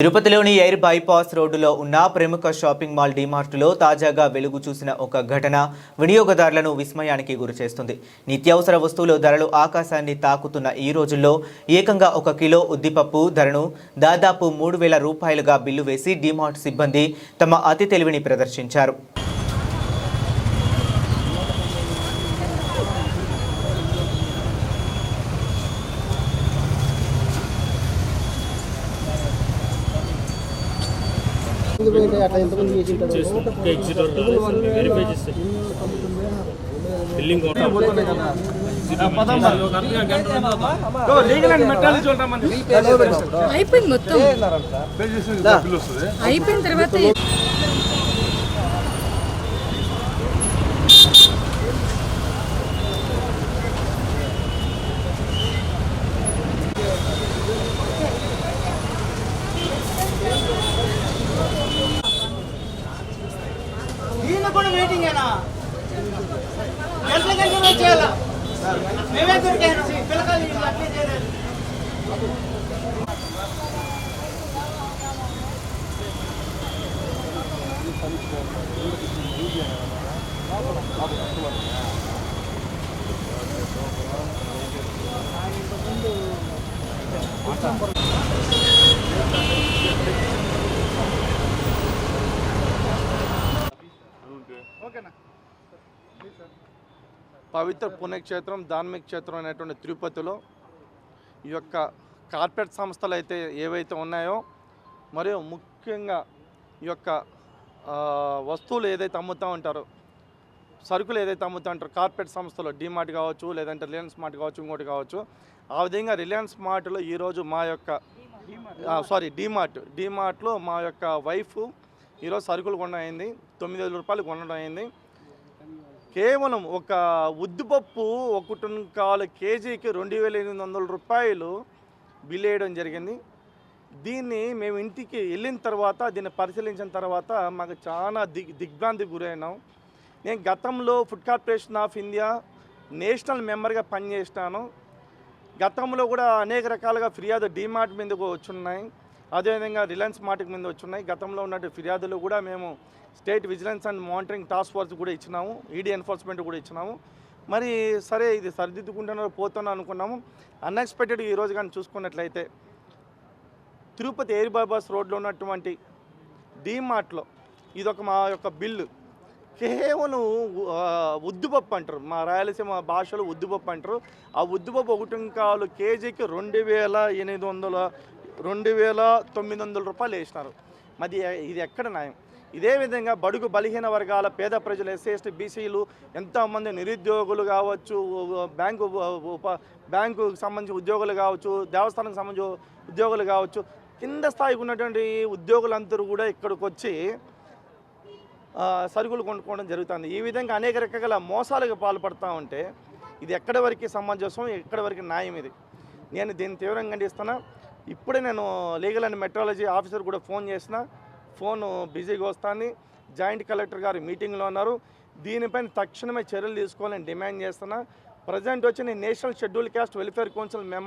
తిరుపతిలోని air bypass రోడ్డులో ఉన్న ప్రముఖ షాపింగ్ మాల్ డీమార్ట్లో తాజాగా వెలుగు చూసిన ఒక ఘటన వినియోగదారులను విస్మయానికి గురిచేస్తుంది. నిత్యావసర వస్తువుల ధరలు ఆకాశాన్ని తాకుతున్న ఈ రోజుల్లో ఏకంగా 1 కిలో ఉద్దిపప్పు ధరను దాదాపు 3,000 రూపాయలుగా బిల్లు వేసి డీమార్ట్ సిబ్బంది తమ అతి తెలివిని ప్రదర్శించారు. అయిపోయింది మొత్తం అయిపోయిన తర్వాత కూడా వెయిటింగ్ అయినా గంటల గంటలు వెయిట్ చేయాలా మేమే దొరికాను పిల్లకాయలు అట్లే చేయలేదు. పవిత్ర పుణ్యక్షేత్రం ధార్మిక క్షేత్రం అనేటువంటి తిరుపతిలో ఈ యొక్క కార్పొరేట్ సంస్థలు అయితే ఏవైతే ఉన్నాయో మరియు ముఖ్యంగా ఈ యొక్క వస్తువులు ఏదైతే అమ్ముతూ ఉంటారో సరుకులు ఏదైతే అమ్ముతూ ఉంటారో కార్పొరేట్ సంస్థలు డీమార్ట్ కావచ్చు లేదంటే రిలయన్స్ మార్ట్ కావచ్చు ఇంకోటి కావచ్చు ఆ విధంగా రిలయన్స్ మార్ట్లో ఈరోజు మా యొక్క డీమార్ట్లో మా యొక్క వైఫ్ ఈరోజు సరుకులు కొనడం 9,000 రూపాయలు కొనడం అయింది. కేవలం ఒక ఉద్దిపప్పు 1.25 కేజీకి 2,800 రూపాయలు బిల్ వేయడం జరిగింది. దీన్ని మేము ఇంటికి వెళ్ళిన తర్వాత దీన్ని పరిశీలించిన తర్వాత మాకు చాలా దిగ్భ్రాంతికి గురైనాం. నేను గతంలో food corporation of India national మెంబర్గా పనిచేసినాను. గతంలో కూడా అనేక రకాలుగా ఫిర్యాదు డీమార్ట్ మీదకు వచ్చున్నాయి, అదేవిధంగా రిలయన్స్ మార్ట్ మీద వచ్చున్నాయి. గతంలో ఉన్నట్టు ఫిర్యాదులు కూడా మేము state vigilance and monitoring task force కూడా ఇచ్చినాము, ఈడీ ఎన్ఫోర్స్మెంట్ కూడా ఇచ్చినాము. మరి సరే ఇది సరిదిద్దుకుంటున్నారు పోతున్నా అనుకున్నాము. అన్ఎక్స్పెక్టెడ్గా ఈరోజు కానీ చూసుకున్నట్లయితే తిరుపతి ఎయిర్ బైపాస్ రోడ్లో ఉన్నటువంటి డీమార్ట్లో ఇదొక మా యొక్క బిల్లు కేవలం ఉద్దిపప్పు అంటారు, మా రాయలసీమ భాషలో ఉద్దిపప్పు అంటారు. ఆ ఉద్దిపప్పు 1.25 కేజీకి 2,900 రూపాయలు వేసినారు. మరి ఇది ఎక్కడ న్యాయం? ఇదే విధంగా బడుగు బలహీన వర్గాల పేద ప్రజలు ఎస్సీ ఎస్టీ బీసీలు ఎంతోమంది నిరుద్యోగులు కావచ్చు, బ్యాంకుకు సంబంధించి ఉద్యోగులు కావచ్చు, దేవస్థానానికి సంబంధించి ఉద్యోగులు కావచ్చు, కింద స్థాయికి ఉన్నటువంటి ఉద్యోగులందరూ కూడా ఇక్కడికి వచ్చి సరుకులు కొనుక్కోవడం జరుగుతుంది. ఈ విధంగా అనేక రకాల మోసాలకు పాల్పడుతూ ఉంటే ఇది ఎక్కడి వరకు సమంజసం, ఎక్కడి వరకు న్యాయం? ఇది నేను దీన్ని తీవ్రంగా ఖండిస్తున్నా. ఇప్పుడే నేను లీగల్ అండ్ మెట్రాలజీ ఆఫీసర్ కూడా ఫోన్ చేసిన, ఫోన్ బిజీగా వస్తుంది. జాయింట్ కలెక్టర్ గారు మీటింగ్లో ఉన్నారు. దీనిపైన తక్షణమే చర్యలు తీసుకోవాలని డిమాండ్ చేస్తున్నా. ప్రజెంట్ వచ్చి నేను national schedule caste welfare council